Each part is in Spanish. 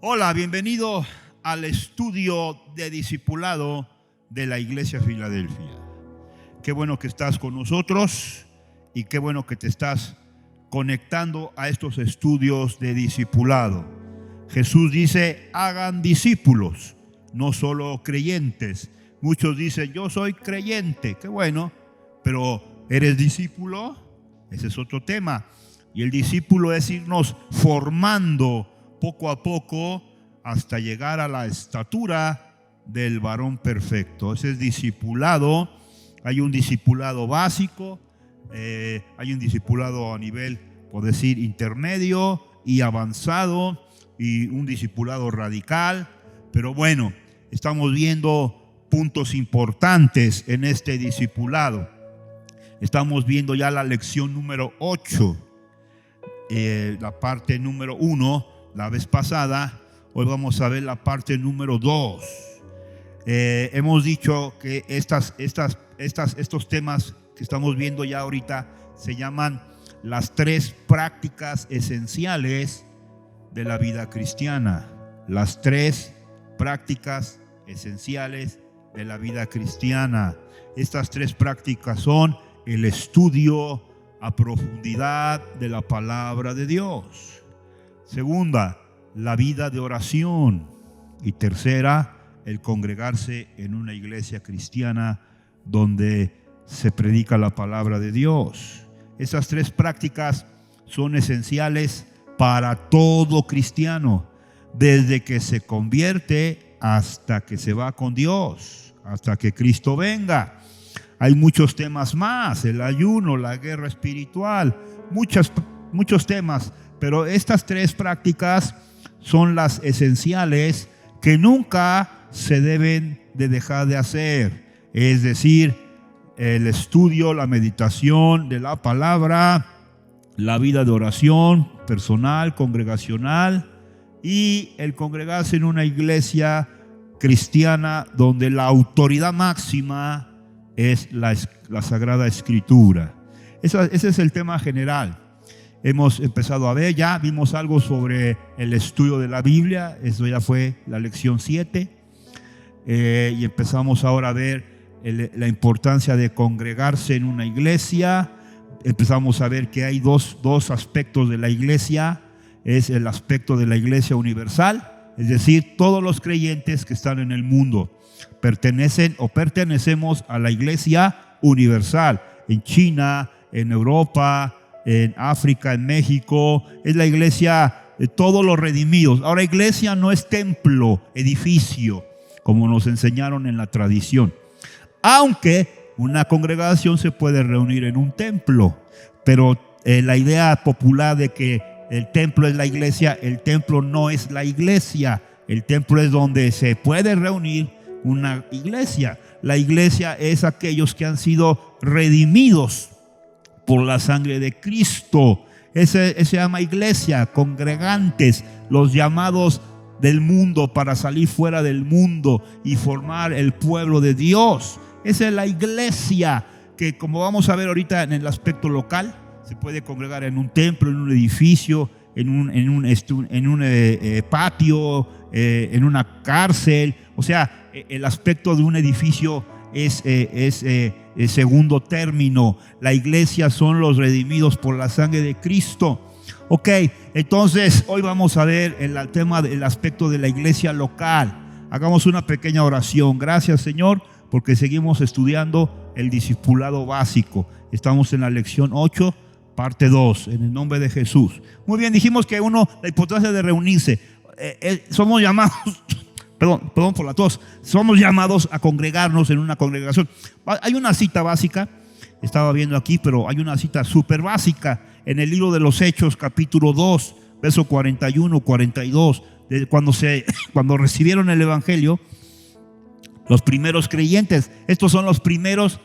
Hola, bienvenido al estudio de discipulado de la Iglesia Filadelfia. Qué bueno que estás con nosotros y qué bueno que te estás conectando a estos estudios de discipulado. Jesús dice, hagan discípulos, no solo creyentes. Muchos dicen, yo soy creyente, qué bueno, pero ¿eres discípulo? Ese es otro tema. Y el discípulo es irnos formando poco a poco hasta llegar a la estatura del varón perfecto. Ese es discipulado. Hay un discipulado básico, hay un discipulado a nivel, por decir, intermedio y avanzado, y un discipulado radical. Pero bueno, estamos viendo puntos importantes en este discipulado. Estamos viendo ya la lección número 8, la parte número 1 la vez pasada. Hoy vamos a ver la parte número 2. Hemos dicho que estos temas que estamos viendo ya ahorita se llaman las 3 prácticas esenciales de la vida cristiana. Las 3 prácticas esenciales de la vida cristiana. Estas 3 prácticas son el estudio a profundidad de la palabra de Dios. Segunda, la vida de oración. Y tercera, el congregarse en una iglesia cristiana donde se predica la palabra de Dios. Esas 3 prácticas son esenciales para todo cristiano, desde que se convierte hasta que se va con Dios, hasta que Cristo venga. Hay muchos temas más, el ayuno, la guerra espiritual, muchos temas, pero estas 3 prácticas son las esenciales que nunca se deben de dejar de hacer. Es decir, el estudio, la meditación de la palabra, la vida de oración personal, congregacional, y el congregarse en una iglesia cristiana donde la autoridad máxima es la Sagrada Escritura. Ese es el tema general. Hemos empezado a ver, ya vimos algo sobre el estudio de la Biblia. Eso ya fue la lección 7. Y empezamos ahora a ver la importancia de congregarse en una iglesia. Empezamos a ver que hay dos aspectos de la iglesia. Es el aspecto de la iglesia universal, es decir, todos los creyentes que están en el mundo pertenecen o pertenecemos a la iglesia universal. En China, en Europa, en África, en México, es la iglesia de todos los redimidos. Ahora, iglesia no es templo, edificio, como nos enseñaron en la tradición. Aunque una congregación se puede reunir en un templo, pero la idea popular de que el templo es la iglesia, el templo no es la iglesia. El templo es donde se puede reunir una iglesia. La iglesia es aquellos que han sido redimidos por la sangre de Cristo. Ese se llama iglesia, congregantes, los llamados del mundo para salir fuera del mundo y formar el pueblo de Dios. Esa es la iglesia que, como vamos a ver ahorita en el aspecto local, se puede congregar en un templo, en un edificio, en un patio, en una cárcel. O sea, el aspecto de un edificio es segundo término. La iglesia son los redimidos por la sangre de Cristo. Ok, entonces hoy vamos a ver el tema del aspecto de la iglesia local. Hagamos una pequeña oración. Gracias, Señor, porque seguimos estudiando el discipulado básico. Estamos en la lección 8, parte 2, en el nombre de Jesús. Muy bien, dijimos que la importancia de reunirse. Somos llamados, perdón por la tos, somos llamados a congregarnos en una congregación. Hay una cita básica, estaba viendo aquí, pero hay una cita súper básica en el libro de los Hechos, capítulo 2, verso 41, 42, cuando recibieron el evangelio, los primeros creyentes. Estos son los primeros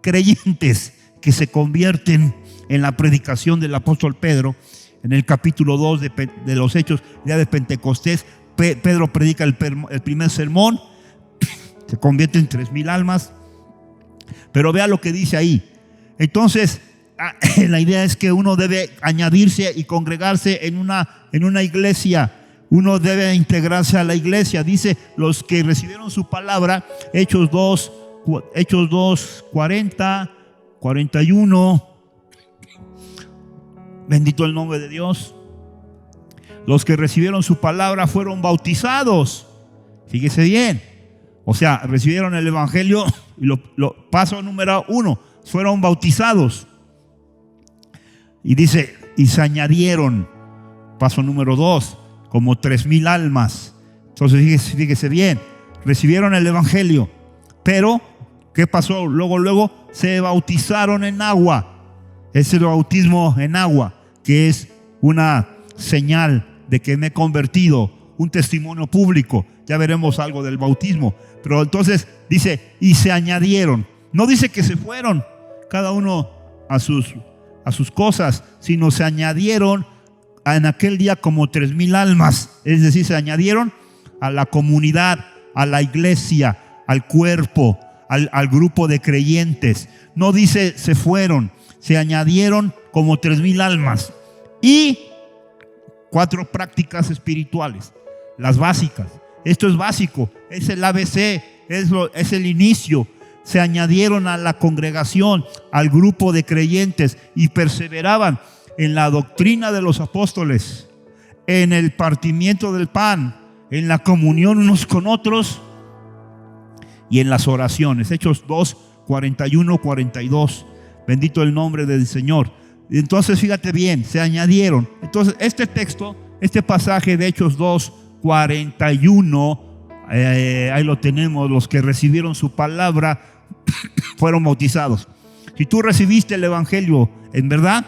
creyentes que se convierten en la predicación del apóstol Pedro. En el capítulo 2 de los Hechos, día de Pentecostés, Pedro predica el primer sermón, se convierten en 3,000 almas. Pero vea lo que dice ahí. Entonces, la idea es que uno debe añadirse y congregarse en una iglesia Uno debe integrarse a la iglesia. Dice, los que recibieron su palabra, Hechos 2, 40, 41. Bendito el nombre de Dios. Los que recibieron su palabra fueron bautizados. Fíjese bien. O sea, recibieron el evangelio y paso número 1, fueron bautizados. Y dice, y se añadieron, paso número 2, como 3,000 almas. Entonces fíjese bien, recibieron el evangelio, pero ¿qué pasó? Luego se bautizaron en agua. Es el bautismo en agua, que es una señal de que me he convertido, un testimonio público. Ya veremos algo del bautismo. Pero entonces dice, y se añadieron. No dice que se fueron cada uno a sus cosas, sino se añadieron en aquel día como 3,000 almas. Es decir, se añadieron a la comunidad, a la iglesia, al cuerpo, al grupo de creyentes. No dice se fueron, se añadieron como 3,000 almas. Y 4 prácticas espirituales, las básicas. Esto es básico, es el ABC, es el inicio. Se añadieron a la congregación, al grupo de creyentes, y perseveraban en la doctrina de los apóstoles, en el partimiento del pan, en la comunión unos con otros y en las oraciones. Hechos 2, 41, 42. Bendito el nombre del Señor. Entonces fíjate bien, se añadieron. Entonces este texto, este pasaje de Hechos 2, 41, ahí lo tenemos. Los que recibieron su palabra fueron bautizados. Si tú recibiste el evangelio en verdad,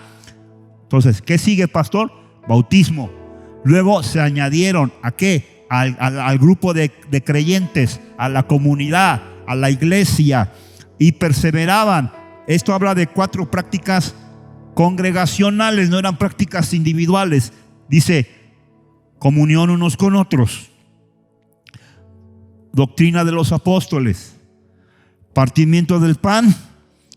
entonces ¿qué sigue, pastor? Bautismo. Luego se añadieron ¿a qué? Al grupo de creyentes, a la comunidad, a la iglesia, y perseveraban. Esto habla de 4 prácticas congregacionales, no eran prácticas individuales. Dice, comunión unos con otros, doctrina de los apóstoles, partimiento del pan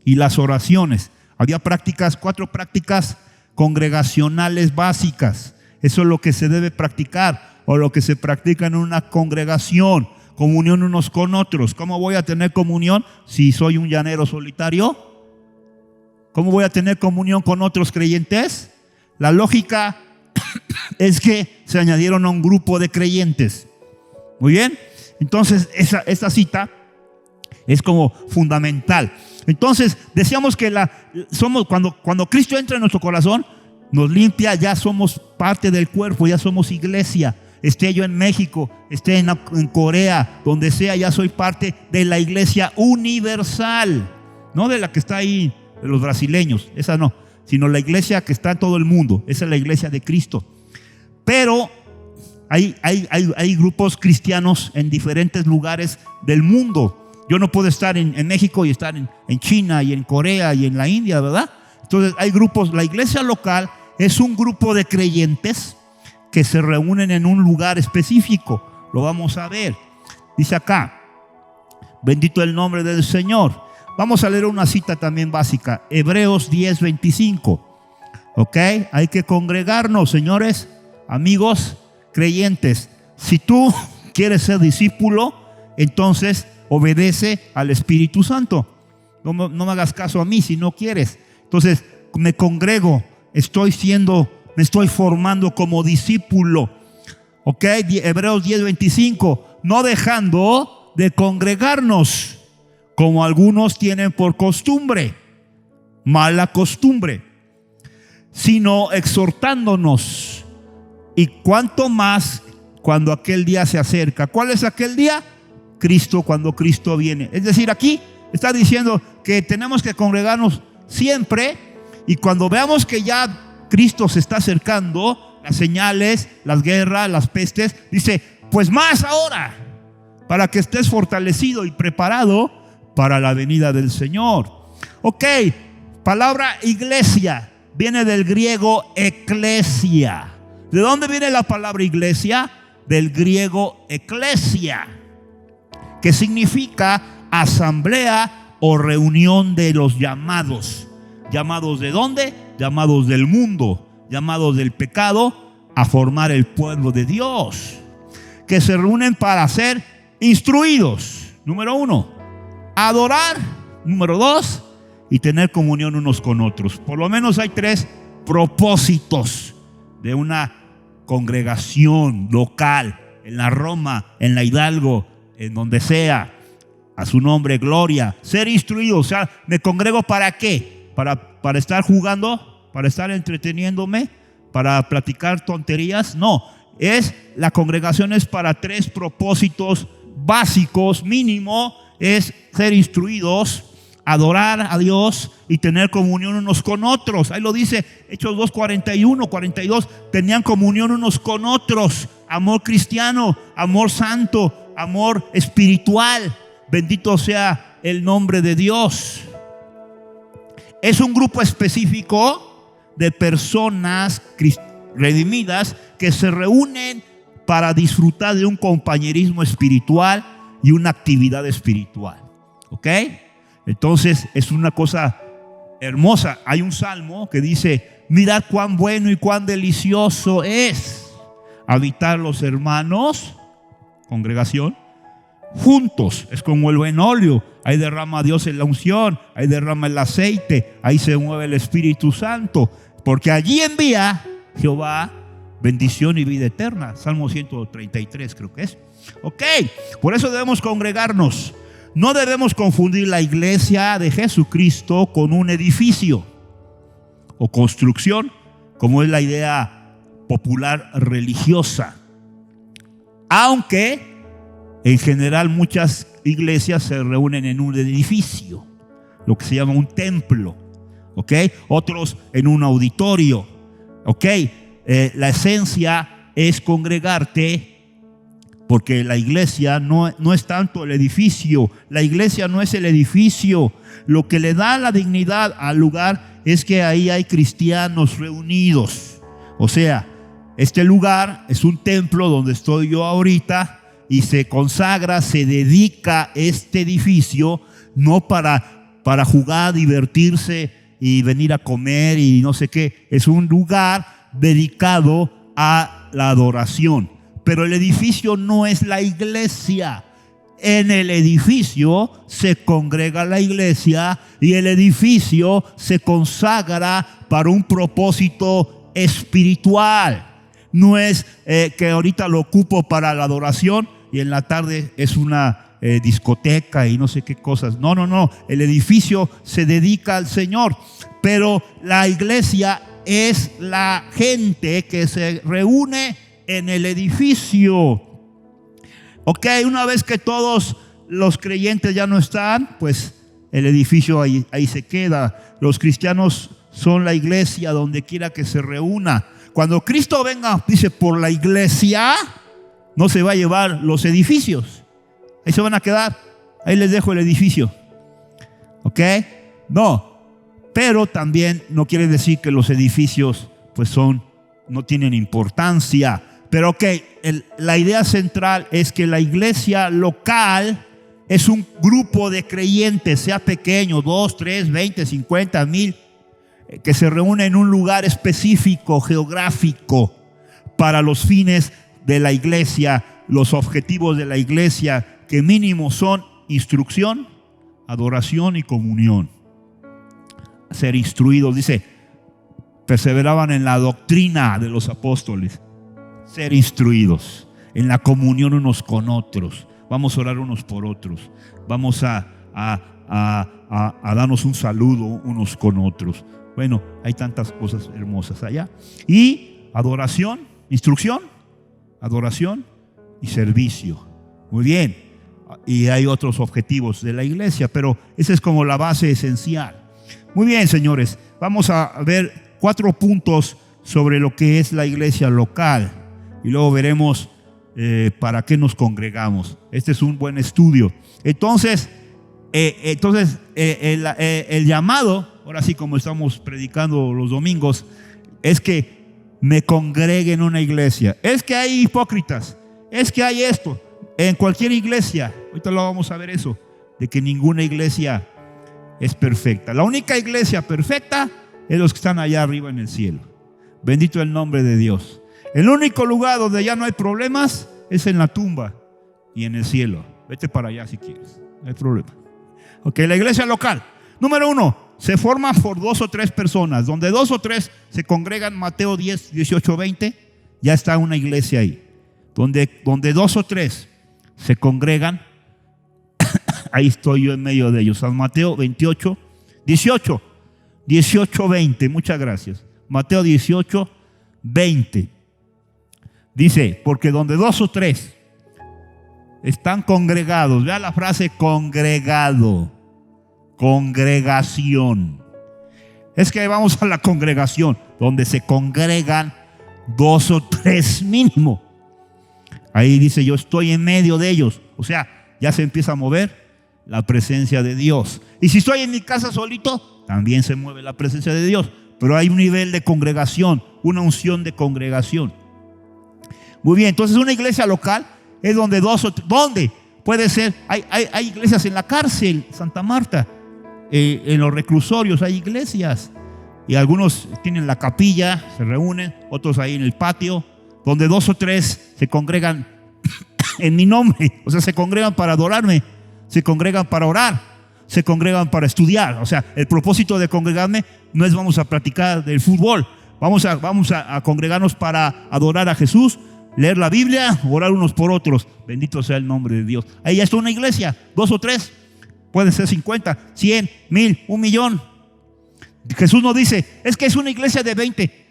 y las oraciones. Había 4 prácticas congregacionales básicas. Eso es lo que se debe practicar, o lo que se practica en una congregación. Comunión unos con otros. ¿Cómo voy a tener comunión si soy un llanero solitario? ¿Cómo voy a tener comunión con otros creyentes? La lógica es que se añadieron a un grupo de creyentes. Muy bien. Entonces esta cita es como fundamental. Entonces decíamos que cuando Cristo entra en nuestro corazón, nos limpia, ya somos parte del cuerpo, ya somos iglesia. Esté yo en México, esté en Corea, donde sea, ya soy parte de la iglesia universal, no de la que está ahí de los brasileños, esa no, sino la iglesia que está en todo el mundo. Esa es la iglesia de Cristo. Pero hay grupos cristianos en diferentes lugares del mundo. Yo no puedo estar en México y estar en China y en Corea y en la India, ¿verdad? Entonces hay grupos. La iglesia local es un grupo de creyentes que se reúnen en un lugar específico. Lo vamos a ver. Dice acá, bendito el nombre del Señor. Vamos a leer una cita también básica, Hebreos 10, 25. ¿Ok? Hay que congregarnos, señores, amigos, creyentes. Si tú quieres ser discípulo, entonces obedece al Espíritu Santo. No me hagas caso a mí si no quieres. Entonces me congrego, me estoy formando como discípulo. ¿Ok? Hebreos 10, 25. No dejando de congregarnos, como algunos tienen por costumbre, mala costumbre, sino exhortándonos, y cuanto más cuando aquel día se acerca. ¿Cuál es aquel día? Cristo, cuando Cristo viene. Es decir, aquí está diciendo que tenemos que congregarnos siempre, y cuando veamos que ya Cristo se está acercando, las señales, las guerras, las pestes, dice, pues más ahora, para que estés fortalecido y preparado para la venida del Señor. Ok, palabra iglesia viene del griego eclesia. ¿De dónde viene la palabra iglesia? Del griego eclesia, que significa asamblea o reunión de los llamados. ¿Llamados de dónde? Llamados del mundo, llamados del pecado, a formar el pueblo de Dios, que se reúnen para ser instruidos. Número 1, adorar. Número 2, y tener comunión unos con otros. Por lo menos hay 3 propósitos de una congregación local, en la Roma, en la Hidalgo, en donde sea. A su nombre, gloria. Ser instruido. O sea, ¿me congrego para qué? ¿Para estar jugando? ¿Para estar entreteniéndome? ¿Para platicar tonterías? No. La congregación es para 3 propósitos básicos, mínimo. Es ser instruidos, adorar a Dios y tener comunión unos con otros. Ahí lo dice Hechos 2, 41, 42. Tenían comunión unos con otros. Amor cristiano, amor santo, amor espiritual. Bendito sea el nombre de Dios. Es un grupo específico de personas redimidas que se reúnen para disfrutar de un compañerismo espiritual y una actividad espiritual. ¿Ok? Entonces es una cosa hermosa. Hay un salmo que dice: mirad cuán bueno y cuán delicioso es habitar los hermanos, congregación, juntos. Es como el buen óleo. Ahí derrama Dios en la unción, ahí derrama el aceite, ahí se mueve el Espíritu Santo, porque allí envía Jehová bendición y vida eterna. Salmo 133 creo que es. Ok, por eso debemos congregarnos. No debemos confundir la iglesia de Jesucristo con un edificio o construcción, como es la idea popular religiosa. Aunque en general muchas iglesias se reúnen en un edificio, lo que se llama un templo, ¿ok? Otros en un auditorio, ¿ok? La esencia es congregarte, porque la iglesia no es tanto el edificio. La iglesia no es el edificio. Lo que le da la dignidad al lugar es que ahí hay cristianos reunidos. O sea, este lugar es un templo donde estoy yo ahorita, y se consagra, se dedica este edificio no para jugar, divertirse y venir a comer y no sé qué. Es un lugar dedicado a la adoración. Pero el edificio no es la iglesia. En el edificio se congrega la iglesia y el edificio se consagra para un propósito espiritual. No es que ahorita lo ocupo para la adoración y en la tarde es una discoteca y no sé qué cosas. No. El edificio se dedica al Señor. Pero la iglesia es la gente que se reúne en el edificio. Ok, una vez que todos los creyentes ya no están, pues el edificio ahí se queda. Los cristianos son la iglesia donde quiera que se reúna. Cuando Cristo venga, dice, por la iglesia, no se va a llevar los edificios. Ahí se van a quedar. Ahí les dejo el edificio. ¿Ok? No. Pero también no quiere decir que los edificios pues no tienen importancia. Pero ok, la idea central es que la iglesia local es un grupo de creyentes, sea pequeño, 2, 3, 20, 50, 1000, que se reúne en un lugar específico, geográfico, para los fines de la iglesia, los objetivos de la iglesia, que mínimo son instrucción, adoración y comunión. Ser instruidos, dice, perseveraban en la doctrina de los apóstoles. Ser instruidos en la comunión unos con otros. Vamos a orar unos por otros. Vamos a darnos un saludo unos con otros. Bueno, hay tantas cosas hermosas allá. Y adoración, instrucción, adoración y servicio. Muy bien. Y hay otros objetivos de la iglesia, pero esa es como la base esencial. Muy bien, señores. Vamos a ver 4 puntos sobre lo que es la iglesia local. Y luego veremos para qué nos congregamos. Este es un buen estudio. Entonces el llamado, ahora sí como estamos predicando los domingos, es que me congregue en una iglesia. Es que hay hipócritas, es que hay esto. En cualquier iglesia, ahorita lo vamos a ver eso, de que ninguna iglesia es perfecta. La única iglesia perfecta es los que están allá arriba en el cielo. Bendito el nombre de Dios. El único lugar donde ya no hay problemas es en la tumba y en el cielo. Vete para allá si quieres, no hay problema. Ok, la iglesia local. Número 1, se forma por 2 o 3 personas. Donde 2 o 3 se congregan, Mateo 10, 18, 20, ya está una iglesia ahí. Donde 2 o 3 se congregan, ahí estoy yo en medio de ellos. San Mateo 28, 18, 20, muchas gracias. Mateo 18, 20. Dice, porque donde 2 o 3 están congregados, vea la frase congregado, congregación. Es que vamos a la congregación, donde se congregan 2 o 3 mínimo. Ahí dice, yo estoy en medio de ellos. O sea, ya se empieza a mover la presencia de Dios. Y si estoy en mi casa solito, también se mueve la presencia de Dios. Pero hay un nivel de congregación, una unción de congregación. Muy bien, entonces una iglesia local es donde 2 o 3, ¿dónde? Puede ser, hay iglesias en la cárcel, Santa Marta, en los reclusorios hay iglesias. Y algunos tienen la capilla, se reúnen, otros ahí en el patio, donde 2 o 3 se congregan en mi nombre. O sea, se congregan para adorarme, se congregan para orar, se congregan para estudiar. O sea, el propósito de congregarme no es vamos a practicar del fútbol. Vamos a congregarnos para adorar a Jesús, leer la Biblia, orar unos por otros. Bendito sea el nombre de Dios. Ahí ya está una iglesia, 2 o 3. Pueden ser 50, 100, 1000, 1,000,000. Jesús nos dice, es que es una iglesia de 20.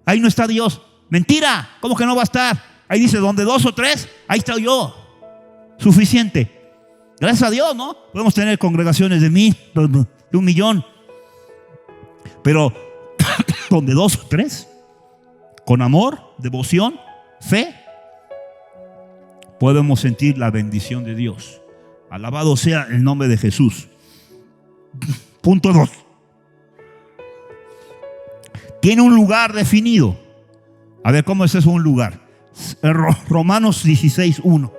Ahí no está Dios. Mentira, ¿cómo que no va a estar? Ahí dice, donde 2 o 3, ahí está yo. Suficiente. Gracias a Dios, ¿no? Podemos tener congregaciones de 1000, de 1,000,000. Pero donde 2 o 3, con amor, devoción, fe, podemos sentir la bendición de Dios. Alabado sea el nombre de Jesús. Punto 2. Tiene un lugar definido. A ver, ¿cómo es eso un lugar? Romanos 16, 1.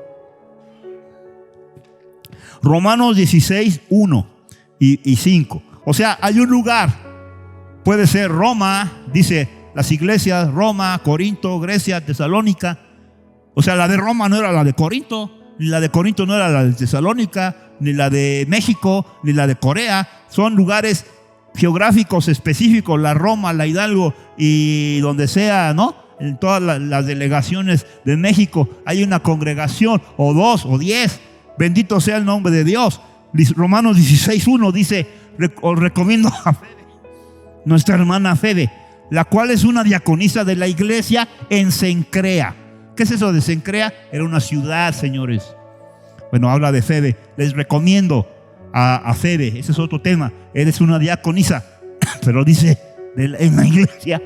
Romanos 16, 1 y 5. O sea, hay un lugar. Puede ser Roma, dice las iglesias, Roma, Corinto, Grecia, Tesalónica. O sea, la de Roma no era la de Corinto, ni la de Corinto no era la de Tesalónica, ni la de México, ni la de Corea. Son lugares geográficos específicos, la Roma, la Hidalgo y donde sea, ¿no? En todas las delegaciones de México hay una congregación, o 2 o 10. Bendito sea el nombre de Dios. Romanos 16:1 dice, os recomiendo a Febe, nuestra hermana Febe, la cual es una diaconisa de la iglesia en Cencrea. ¿Qué es eso de Cencrea? Era una ciudad, señores. Bueno, habla de Febe. Les recomiendo a Febe. Ese es otro tema. Eres una diaconisa. Pero dice en la iglesia.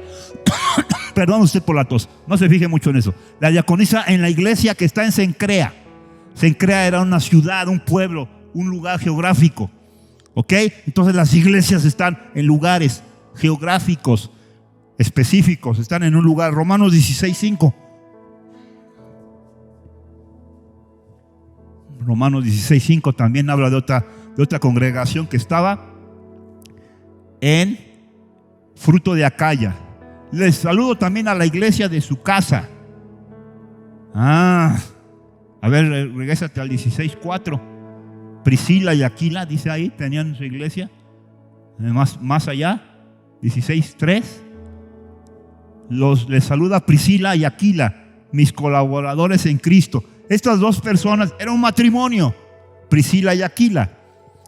Perdón usted por la tos. No se fije mucho en eso. La diaconisa en la iglesia que está en Cencrea. Cencrea era una ciudad, un pueblo, un lugar geográfico. ¿Ok? Entonces las iglesias están en lugares geográficos específicos. Están en un lugar. Romanos 16:5. Romanos 16:5 también habla de otra congregación que estaba en Fruto de Acaya. Les saludo también a la iglesia de su casa. A ver, regrésate al 16:4. Priscila y Aquila, dice ahí, tenían su iglesia. Más allá, 16:3. Les saluda Priscila y Aquila, mis colaboradores en Cristo. Estas 2 personas, era un matrimonio, Priscila y Aquila,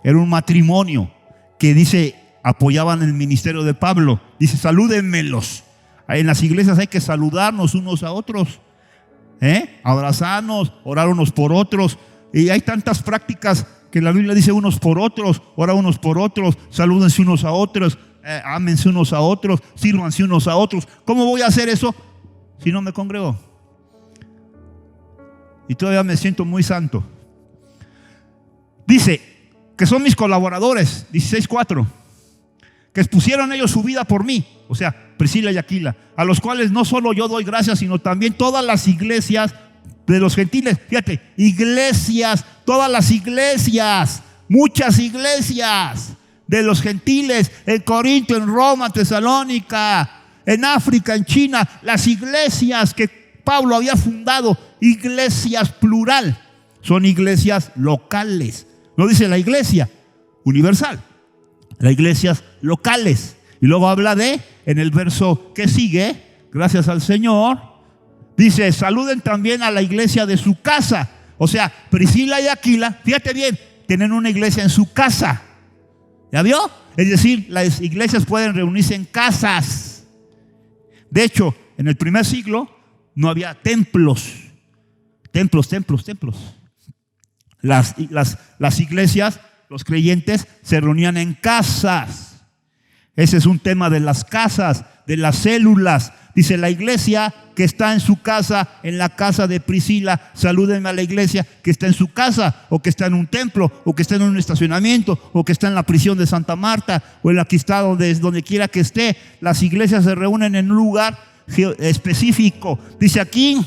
era un matrimonio que dice, apoyaban el ministerio de Pablo. Dice, salúdenmelos. En las iglesias hay que saludarnos unos a otros, abrazarnos, orar unos por otros. Y hay tantas prácticas que la Biblia dice unos por otros, ora unos por otros, salúdense unos a otros, ámense unos a otros, sírvanse unos a otros. ¿Cómo voy a hacer eso si no me congrego? Y todavía me siento muy santo. Dice que son mis colaboradores, 16:4, que expusieron ellos su vida por mí, o sea, Priscila y Aquila, a los cuales no solo yo doy gracias, sino también todas las iglesias de los gentiles. Fíjate, iglesias, todas las iglesias, muchas iglesias de los gentiles, en Corinto, en Roma, Tesalónica, en África, en China, las iglesias que Pablo había fundado iglesias plural. Son iglesias locales. No dice la iglesia universal, las iglesias locales. Y luego habla en el verso que sigue, gracias al Señor, dice, saluden también a la iglesia de su casa. O sea, Priscila y Aquila, fíjate bien, tienen una iglesia en su casa. ¿Ya vio? Es decir, las iglesias pueden reunirse en casas. De hecho, en el primer siglo no había templos. Templos. Las iglesias, los creyentes, se reunían en casas. Ese es un tema de las casas, de las células. Dice, la iglesia que está en su casa, en la casa de Priscila, salúdenme a la iglesia que está en su casa, o que está en un templo, o que está en un estacionamiento, o que está en la prisión de Santa Marta, o en la que está donde quiera que esté. Las iglesias se reúnen en un lugar específico. Dice aquí,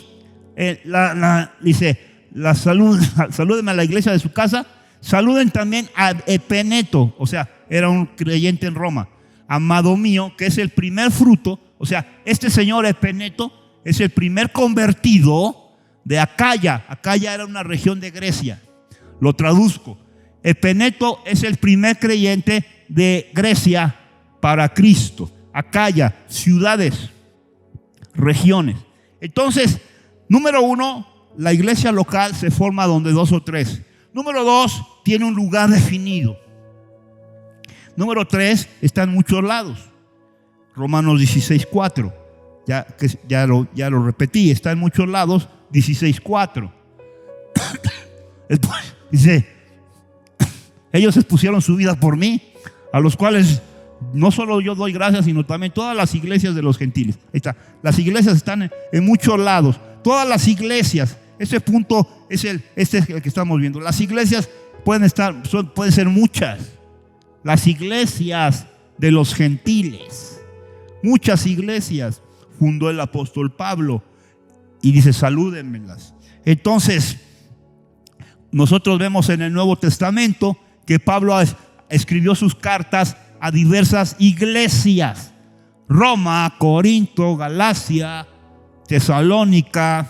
salúdenme a la iglesia de su casa. Saluden también a Epeneto, o sea, era un creyente en Roma, amado mío, que es el primer fruto. O sea, este señor Epeneto es el primer convertido de Acaya. Acaya era una región de Grecia. Lo traduzco. Epeneto es el primer creyente de Grecia para Cristo. Acaya, ciudades, regiones. Entonces, número 1, la iglesia local se forma donde 2 o 3. Número 2, tiene un lugar definido. Número 3, está en muchos lados. Romanos 16:4. Ya lo repetí, está en muchos lados. 16:4. Dice, ellos expusieron su vida por mí, a los cuales no solo yo doy gracias, sino también todas las iglesias de los gentiles. Ahí está. Las iglesias están en muchos lados. Todas las iglesias. Ese punto es el que estamos viendo. Las iglesias pueden ser muchas. Las iglesias de los gentiles. Muchas iglesias fundó el apóstol Pablo y dice, salúdenmelas. Entonces, nosotros vemos en el Nuevo Testamento que Pablo escribió sus cartas a diversas iglesias: Roma, Corinto, Galacia, Tesalónica.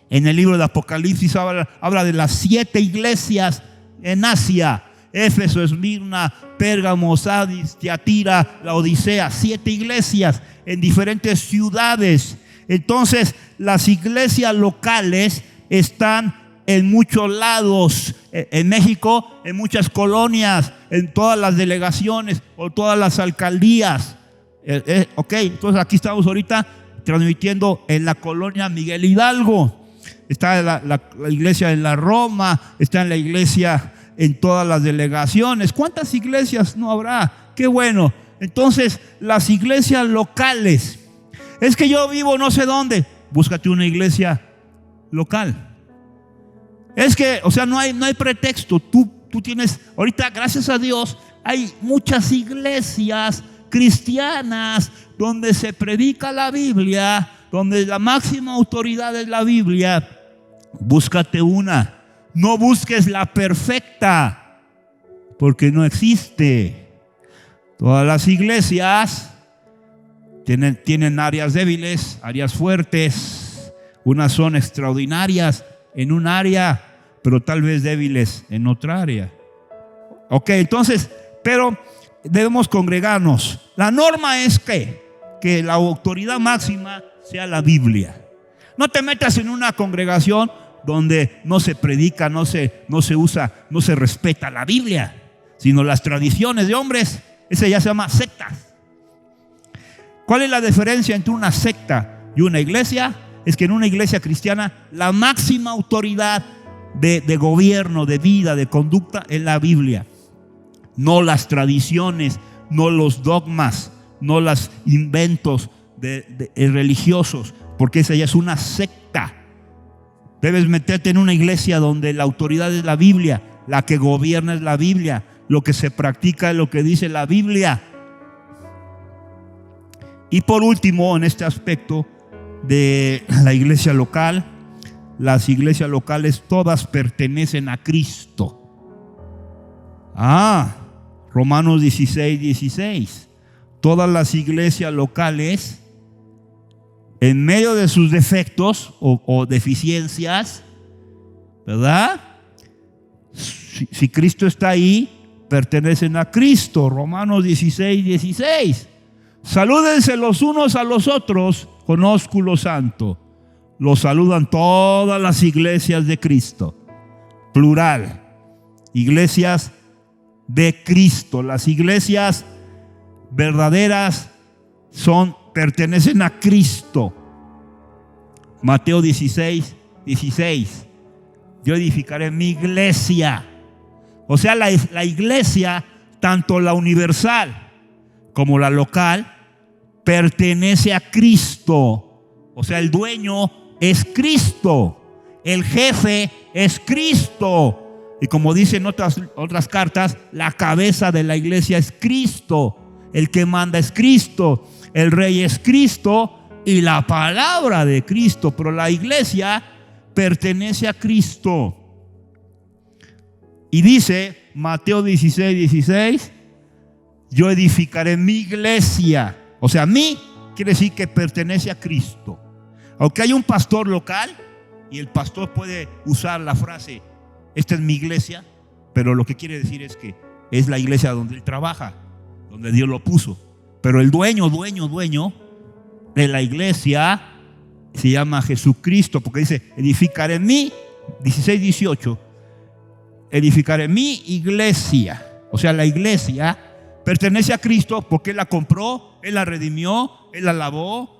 En el libro de Apocalipsis habla de las 7 iglesias en Asia: Éfeso, Esmirna, Pérgamo, Sardis, Tiatira, Laodicea. 7 iglesias en diferentes ciudades. Entonces, las iglesias locales están en muchos lados. En México, en muchas colonias, en todas las delegaciones o todas las alcaldías. Ok, entonces aquí estamos ahorita transmitiendo en la colonia Miguel Hidalgo. Está la iglesia en la Roma, está en la iglesia en todas las delegaciones. ¿Cuántas iglesias no habrá? Qué bueno. Entonces, las iglesias locales. Es que yo vivo no sé dónde. Búscate una iglesia local. Es que, o sea, no hay pretexto. Tú tienes, ahorita, gracias a Dios, hay muchas iglesias cristianas donde se predica la Biblia, donde la máxima autoridad es la Biblia. Búscate una. No busques la perfecta, porque no existe. Todas las iglesias tienen áreas débiles, áreas fuertes. Unas son extraordinarias en un área, pero tal vez débiles en otra área. Ok, entonces, pero debemos congregarnos. La norma es que la autoridad máxima sea la Biblia. No te metas en una congregación donde no se predica, no se usa, no se respeta la Biblia, sino las tradiciones de hombres. Ese ya se llama secta. ¿Cuál es la diferencia entre una secta y una iglesia? Es que en una iglesia cristiana la máxima autoridad de gobierno, de vida, de conducta es la Biblia. No las tradiciones, no los dogmas, no los inventos religiosos, porque esa ya es una secta. Debes meterte en una iglesia donde la autoridad es la Biblia, la que gobierna es la Biblia, lo que se practica es lo que dice la Biblia. Y por último, en este aspecto de la iglesia local, las iglesias locales todas pertenecen a Cristo. Romanos 16:16. Todas las iglesias locales en medio de sus defectos o deficiencias, ¿verdad? Si Cristo está ahí, pertenecen a Cristo. Romanos 16:16. Salúdense los unos a los otros con ósculo santo. Los saludan todas las iglesias de Cristo. Plural. Iglesias de Cristo. Las iglesias verdaderas pertenecen a Cristo. Mateo 16:16. Yo edificaré mi iglesia. O sea, la iglesia, tanto la universal como la local, pertenece a Cristo. O sea, el dueño es Cristo. El jefe es Cristo. Y como dicen otras cartas, la cabeza de la iglesia es Cristo. El que manda es Cristo. El rey es Cristo y la palabra de Cristo. Pero la iglesia pertenece a Cristo. Y dice Mateo 16:16, yo edificaré mi iglesia. O sea, mí quiere decir que pertenece a Cristo. Aunque hay un pastor local y el pastor puede usar la frase, esta es mi iglesia, pero lo que quiere decir es que es la iglesia donde él trabaja, donde Dios lo puso. Pero el dueño de la iglesia se llama Jesucristo, porque dice, edificaré mi, 16:18, edificaré mi iglesia. O sea, la iglesia pertenece a Cristo porque Él la compró, Él la redimió, Él la lavó.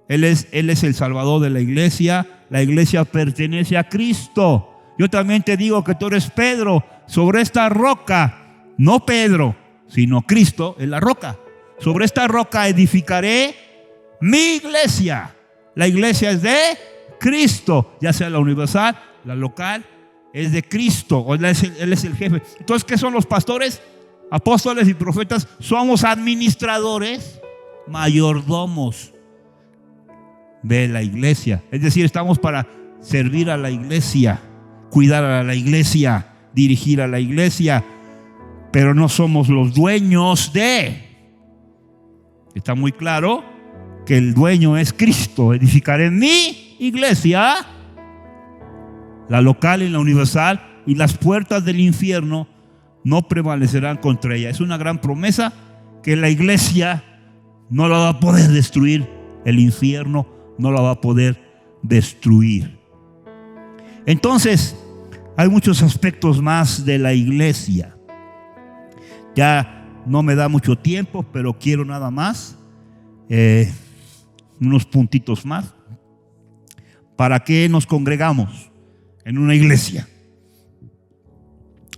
Él es el Salvador de la iglesia. La iglesia pertenece a Cristo. Yo también te digo que tú eres Pedro. Sobre esta roca, no Pedro, sino Cristo es la roca. Sobre esta roca edificaré mi iglesia. La iglesia es de Cristo, ya sea la universal, la local, es de Cristo. Él es el jefe. Entonces, ¿qué son los pastores? Apóstoles y profetas. Somos administradores, mayordomos de la iglesia. Es decir, estamos para servir a la iglesia, cuidar a la iglesia, dirigir a la iglesia, pero no somos los dueños de. Está muy claro que el dueño es Cristo. Edificaré mi iglesia, la local y la universal, y las puertas del infierno no prevalecerán contra ella. Es una gran promesa que la iglesia no la va a poder destruir. El infierno no la va a poder destruir. Entonces, hay muchos aspectos más de la iglesia. Ya no me da mucho tiempo, pero quiero nada más unos puntitos más. ¿Para qué nos congregamos en una iglesia?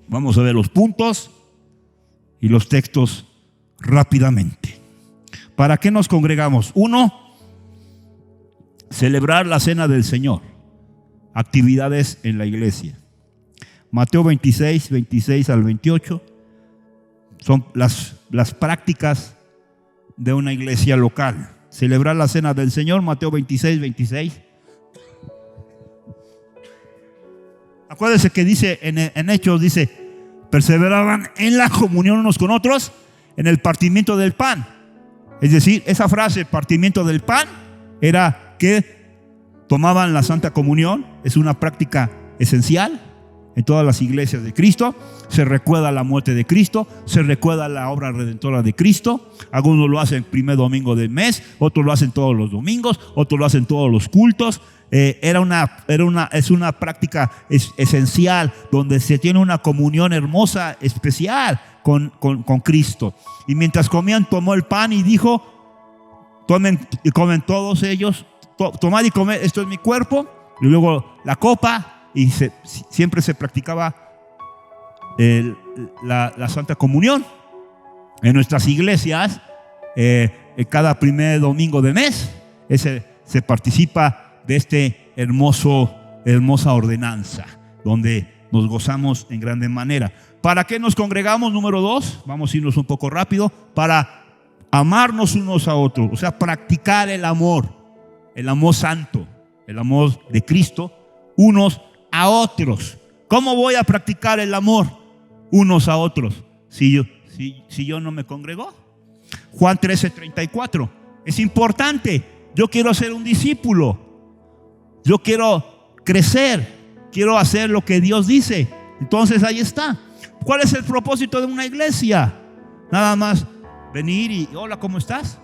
Vamos a ver los puntos y los textos rápidamente. ¿Para qué nos congregamos? 1, celebrar la cena del Señor. Actividades en la iglesia. Mateo 26 al 28 son las prácticas de una iglesia local. Celebrar la cena del Señor, Mateo 26. Acuérdense que dice en Hechos, dice, perseveraban en la comunión unos con otros, en el partimiento del pan. Es decir, esa frase, partimiento del pan, era que tomaban la Santa Comunión. Es una práctica esencial en todas las iglesias de Cristo. Se recuerda la muerte de Cristo, se recuerda la obra redentora de Cristo. Algunos lo hacen el primer domingo del mes, otros lo hacen todos los domingos, otros lo hacen todos los cultos. Es una práctica esencial donde se tiene una comunión hermosa, especial con Cristo. Y mientras comían, tomó el pan y dijo, tomen y comen todos ellos, tomad y comed, esto es mi cuerpo. Y luego la copa, y siempre se practicaba la Santa Comunión en nuestras iglesias. Cada primer domingo de mes se participa de este hermosa ordenanza, donde nos gozamos en grande manera. ¿Para qué nos congregamos? Número 2, vamos a irnos un poco rápido. Para amarnos unos a otros, o sea, practicar el amor santo, el amor de Cristo, unos a otros. ¿Cómo voy a practicar el amor unos a otros si yo no me congrego? Juan 13:34. Es importante Yo quiero ser un discípulo. Yo quiero crecer. Quiero hacer lo que Dios dice. Entonces ahí está. ¿Cuál es el propósito de una iglesia? Nada más venir y hola, ¿cómo estás?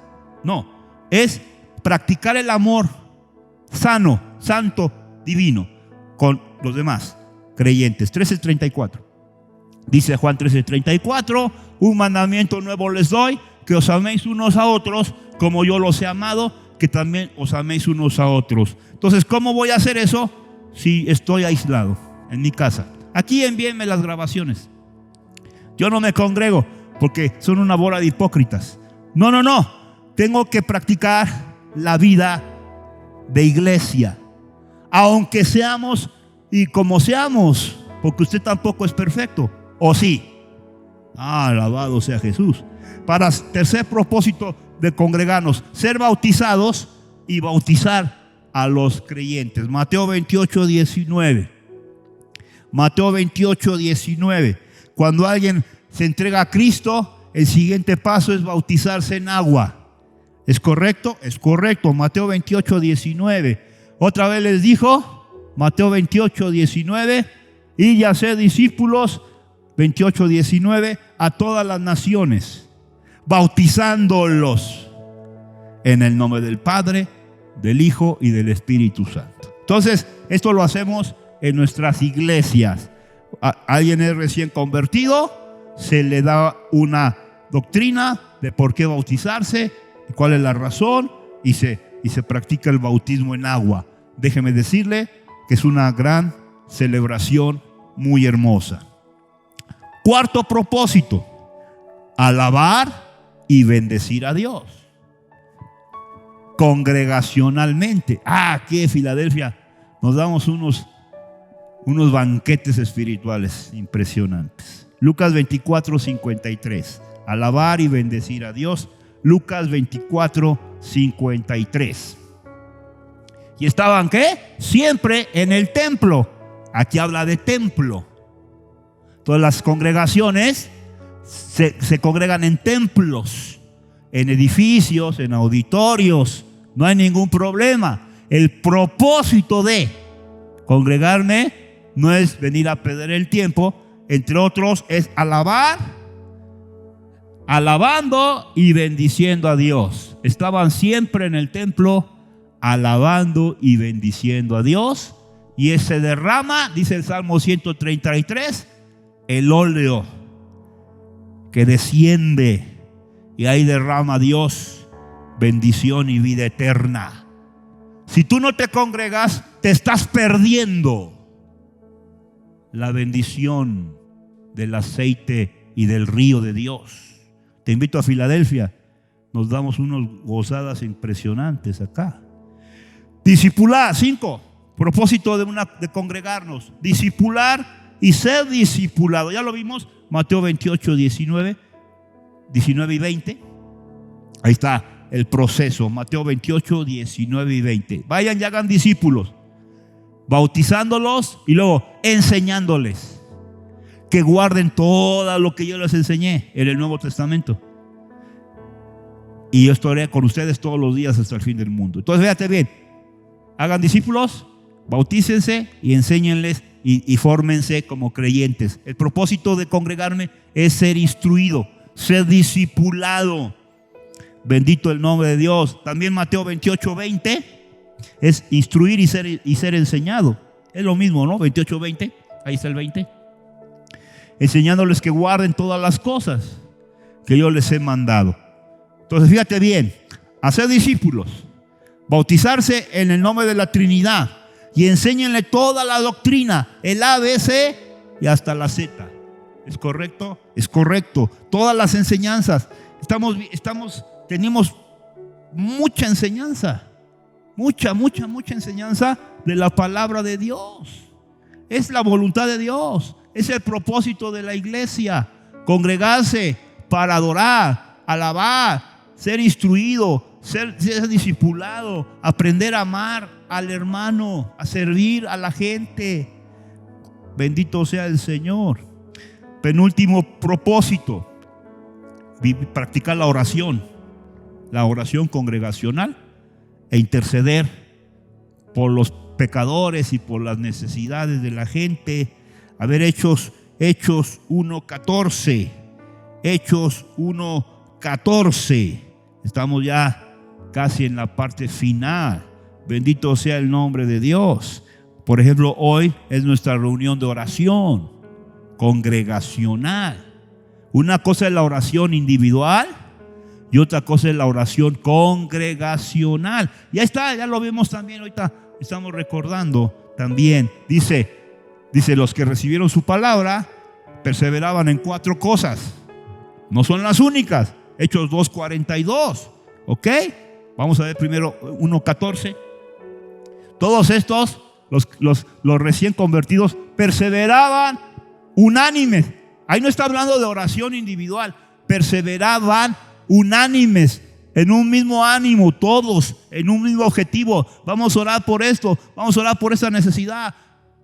No, es practicar el amor sano, santo, divino con los demás creyentes. 13:34. Dice Juan 13:34, un mandamiento nuevo les doy, que os améis unos a otros como yo los he amado, que también os améis unos a otros. Entonces, ¿cómo voy a hacer eso si estoy aislado en mi casa? Aquí envíenme las grabaciones. Yo no me congrego porque son una bola de hipócritas. No. Tengo que practicar la vida de iglesia. Aunque seamos y como seamos, porque usted tampoco es perfecto. ¿O sí? Alabado sea Jesús. Para tercer propósito de congregarnos, ser bautizados y bautizar a los creyentes. Mateo 28:19. Mateo 28:19. Cuando alguien se entrega a Cristo, el siguiente paso es bautizarse en agua. ¿Es correcto? Es correcto. Mateo 28:19. Otra vez les dijo, Mateo 28:19, y ya sé discípulos, 28:19, a todas las naciones, bautizándolos en el nombre del Padre, del Hijo y del Espíritu Santo. Entonces, esto lo hacemos en nuestras iglesias. Alguien es recién convertido, se le da una doctrina de por qué bautizarse, cuál es la razón, y se practica el bautismo en agua. Déjeme decirle que es una gran celebración muy hermosa. Cuarto propósito, alabar y bendecir a Dios congregacionalmente. Aquí en Filadelfia nos damos unos banquetes espirituales impresionantes. Lucas 24:53. Alabar y bendecir a Dios. Lucas 24:53. ¿Y estaban qué? Siempre en el templo. Aquí habla de templo. Todas las congregaciones se congregan en templos, en edificios, en auditorios. No hay ningún problema. El propósito de congregarme no es venir a perder el tiempo. Entre otros es alabando y bendiciendo a Dios. Estaban siempre en el templo alabando y bendiciendo a Dios. Y se derrama, dice el Salmo 133, el óleo que desciende, y ahí derrama Dios bendición y vida eterna. Si tú no te congregas, te estás perdiendo la bendición del aceite y del río de Dios. Te invito a Filadelfia. Nos damos unas gozadas impresionantes acá. Discipular, 5. Propósito de congregarnos. Discipular y ser discipulado. Ya lo vimos, Mateo 28:19 y 20. Ahí está el proceso. Mateo 28:19 y 20. Vayan y hagan discípulos, bautizándolos y luego enseñándoles que guarden todo lo que yo les enseñé en el Nuevo Testamento. Y yo estaré con ustedes todos los días hasta el fin del mundo. Entonces, fíjate bien. Hagan discípulos, bautícense y enséñenles y fórmense como creyentes. El propósito de congregarme es ser instruido, ser discipulado. Bendito el nombre de Dios. También Mateo 28:20 es instruir y ser enseñado. Es lo mismo, ¿no? 28:20, ahí está el 20. Enseñándoles que guarden todas las cosas que yo les he mandado. Entonces, fíjate bien, hacer discípulos, bautizarse en el nombre de la Trinidad y enséñenle toda la doctrina, el A, B, C y hasta la Z. ¿Es correcto? Es correcto. Todas las enseñanzas. Tenemos mucha enseñanza, mucha enseñanza de la palabra de Dios. Es la voluntad de Dios. Es el propósito de la iglesia. Congregarse para adorar, alabar, ser instruido, ser discipulado, aprender a amar al hermano, a servir a la gente. Bendito sea el Señor. Penúltimo propósito, practicar la oración congregacional e interceder por los pecadores y por las necesidades de la gente. A ver, Hechos 1:14. Hechos 1:14. Estamos ya casi en la parte final. Bendito sea el nombre de Dios. Por ejemplo, hoy es nuestra reunión de oración congregacional. Una cosa es la oración individual y otra cosa es la oración congregacional. Ya está, ya lo vimos también ahorita. Estamos recordando también. Dice, los que recibieron su palabra perseveraban en 4 cosas. No son las únicas. Hechos 2:42. ¿Ok? Vamos a ver primero 1:14. Todos estos, los recién convertidos, perseveraban unánimes. Ahí no está hablando de oración individual. Perseveraban unánimes, en un mismo ánimo, todos en un mismo objetivo. Vamos a orar por esto, vamos a orar por esta necesidad.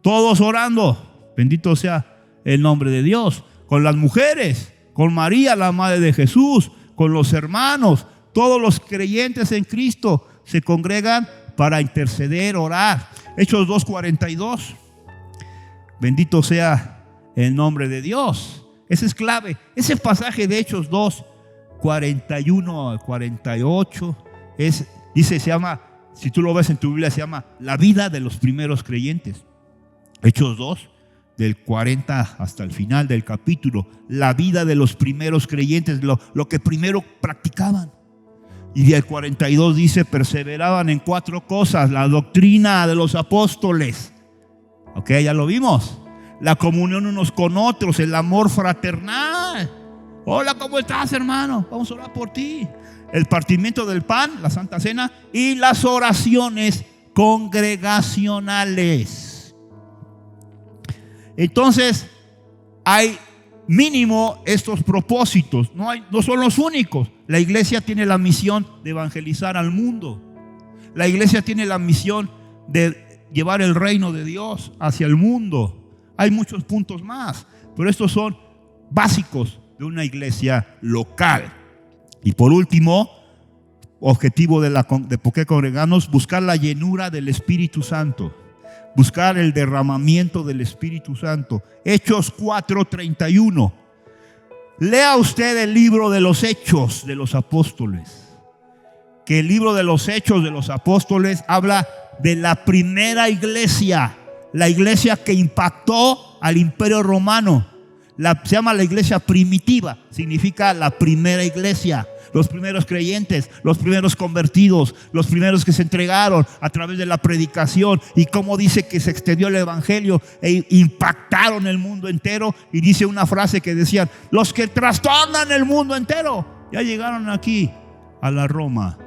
Todos orando. Bendito sea el nombre de Dios. Con las mujeres, con María, la madre de Jesús, con los hermanos, todos los creyentes en Cristo se congregan para interceder, orar. Hechos 2:42. Bendito sea el nombre de Dios. Ese es clave. Ese pasaje de Hechos 2:41 al 48 se llama, si tú lo ves en tu Biblia, se llama la vida de los primeros creyentes. Hechos 2, del 40 hasta el final del capítulo, la vida de los primeros creyentes, lo que primero practicaban. Y del 42 dice, perseveraban en 4 cosas: la doctrina de los apóstoles. Ok, ya lo vimos. La comunión unos con otros, el amor fraternal. Hola, ¿cómo estás, hermano? Vamos a orar por ti. El partimiento del pan, la Santa Cena, y las oraciones congregacionales. Entonces, hay mínimo estos propósitos. No son los únicos. La iglesia tiene la misión de evangelizar al mundo. La iglesia tiene la misión de llevar el reino de Dios hacia el mundo. Hay muchos puntos más, pero estos son básicos de una iglesia local. Y por último, objetivo de por qué congregarnos: buscar la llenura del Espíritu Santo, buscar el derramamiento del Espíritu Santo. Hechos 4:31. Lea usted el libro de los Hechos de los Apóstoles, que el libro de los Hechos de los Apóstoles habla de la primera iglesia, la iglesia que impactó al Imperio Romano. Se llama la iglesia primitiva, significa la primera iglesia. Los primeros creyentes, los primeros convertidos, los primeros que se entregaron a través de la predicación, y cómo dice que se extendió el evangelio e impactaron el mundo entero. Y dice una frase que decían: los que trastornan el mundo entero ya llegaron aquí a la Roma,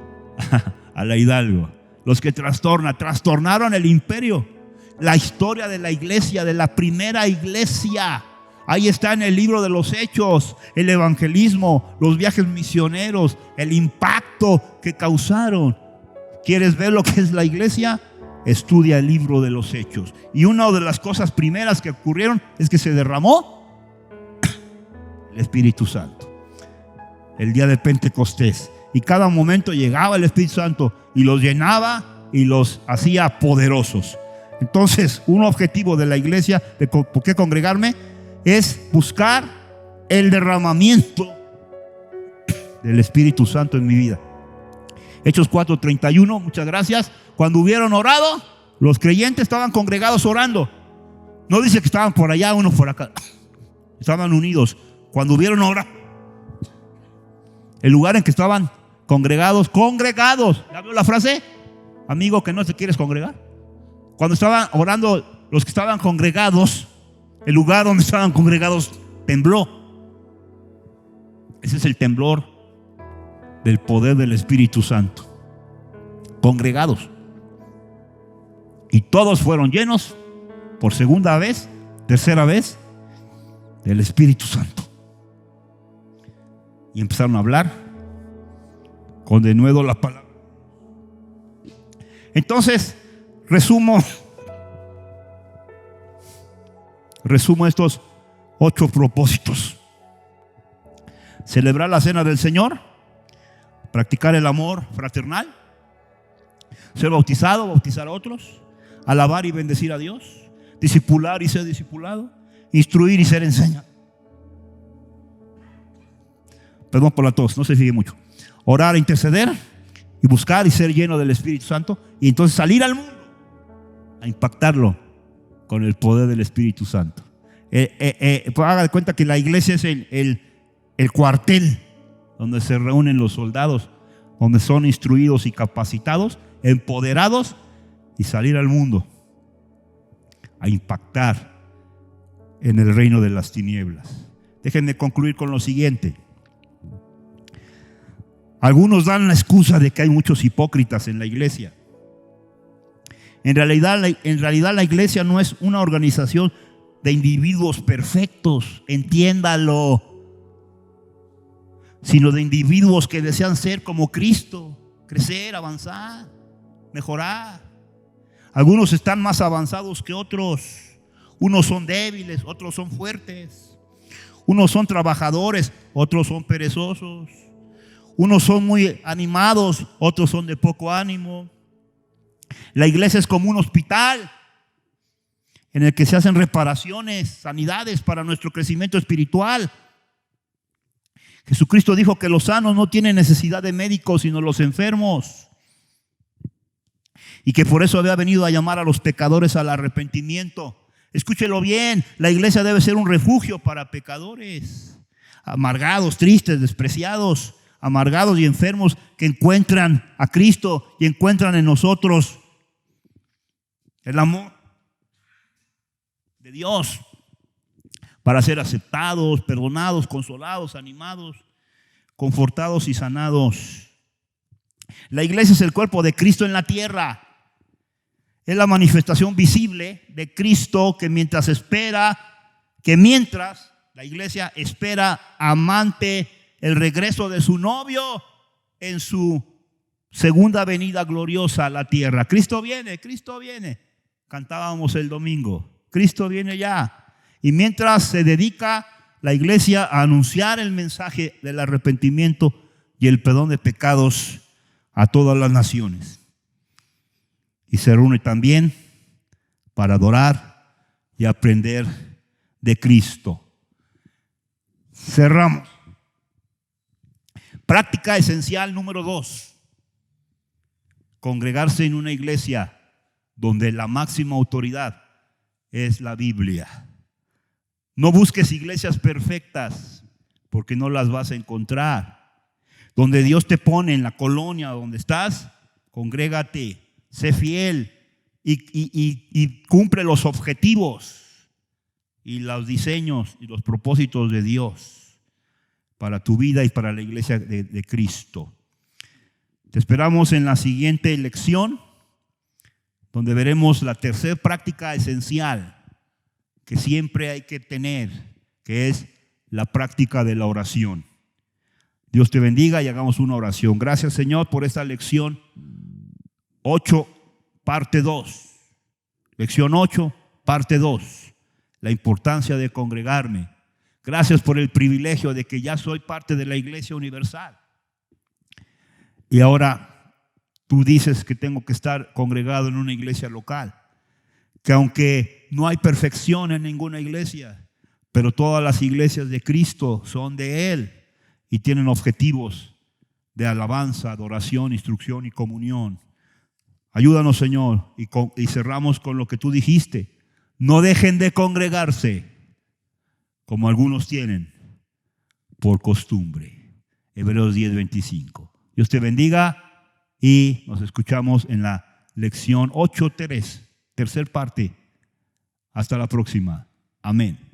a la Hidalgo. Los que trastornaron el imperio. La historia de la iglesia, de la primera iglesia, ahí está en el libro de los Hechos. El evangelismo, los viajes misioneros, el impacto que causaron. ¿Quieres ver lo que es la iglesia? Estudia el libro de los Hechos. Y una de las cosas primeras que ocurrieron es que se derramó el Espíritu Santo el día de Pentecostés. Y cada momento llegaba el Espíritu Santo y los llenaba y los hacía poderosos. Entonces, un objetivo de la iglesia, de por qué congregarme, es buscar el derramamiento del Espíritu Santo en mi vida. Hechos 4:31, muchas gracias. Cuando hubieron orado, los creyentes estaban congregados orando. No dice que estaban por allá, uno por acá. Estaban unidos. Cuando hubieron orado, el lugar en que estaban congregados. ¿Ya vio la frase? Amigo, que no te quieres congregar. Cuando estaban orando, los que estaban congregados, el lugar donde estaban congregados tembló. Ese es el temblor del poder del Espíritu Santo. Congregados. Y todos fueron llenos por segunda vez, tercera vez, del Espíritu Santo. Y empezaron a hablar con denuedo la palabra. Entonces, resumo estos 8 propósitos: celebrar la cena del Señor, practicar el amor fraternal, Ser bautizado, bautizar a otros, alabar y bendecir a Dios, discipular y ser discipulado, instruir y ser enseñado. Perdón por la tos, no se fije mucho. Orar, interceder y buscar y ser lleno del Espíritu Santo, y entonces salir al mundo a impactarlo con el poder del Espíritu Santo. Pues haga de cuenta que la iglesia es el cuartel donde se reúnen los soldados, donde son instruidos y capacitados, empoderados, y salir al mundo a impactar en el reino de las tinieblas. Déjenme concluir con lo siguiente. Algunos dan la excusa de que hay muchos hipócritas en la iglesia. En realidad la iglesia no es una organización de individuos perfectos, entiéndalo, sino de individuos que desean ser como Cristo, crecer, avanzar, mejorar. Algunos están más avanzados que otros. Unos son débiles, otros son fuertes. Unos son trabajadores, otros son perezosos. Unos son muy animados, otros son de poco ánimo. La iglesia es como un hospital en el que se hacen reparaciones, sanidades para nuestro crecimiento espiritual. Jesucristo dijo que los sanos no tienen necesidad de médicos, sino los enfermos. Y que por eso había venido a llamar a los pecadores al arrepentimiento. Escúchelo bien, la iglesia debe ser un refugio para pecadores amargados, tristes, despreciados, amargados y enfermos que encuentran a Cristo y encuentran en nosotros el amor de Dios para ser aceptados, perdonados, consolados, animados, confortados y sanados. La iglesia es el cuerpo de Cristo en la tierra. Es la manifestación visible de Cristo que mientras la iglesia espera amante el regreso de su novio en su segunda venida gloriosa a la tierra. Cristo viene, cantábamos el domingo, Cristo viene ya. Y mientras se dedica la iglesia a anunciar el mensaje del arrepentimiento y el perdón de pecados a todas las naciones. Y se reúne también para adorar y aprender de Cristo. Cerramos. Práctica esencial número 2. Congregarse en una iglesia donde la máxima autoridad es la Biblia. No busques iglesias perfectas porque no las vas a encontrar. Donde Dios te pone en la colonia donde estás, congrégate, sé fiel y cumple los objetivos y los diseños y los propósitos de Dios para tu vida y para la iglesia de Cristo. Te esperamos en la siguiente lección, donde veremos la tercera práctica esencial que siempre hay que tener, que es la práctica de la oración. Dios te bendiga y hagamos una oración. Gracias, Señor, por esta lección 8, parte 2. Lección 8, parte 2. La importancia de congregarme. Gracias por el privilegio de que ya soy parte de la Iglesia Universal. Y ahora tú dices que tengo que estar congregado en una iglesia local. Que aunque no hay perfección en ninguna iglesia, pero todas las iglesias de Cristo son de Él y tienen objetivos de alabanza, adoración, instrucción y comunión. Ayúdanos, Señor, y cerramos con lo que tú dijiste. No dejen de congregarse como algunos tienen por costumbre. Hebreos 10:25. Dios te bendiga y nos escuchamos en la lección 8:3, tercer parte. Hasta la próxima. Amén.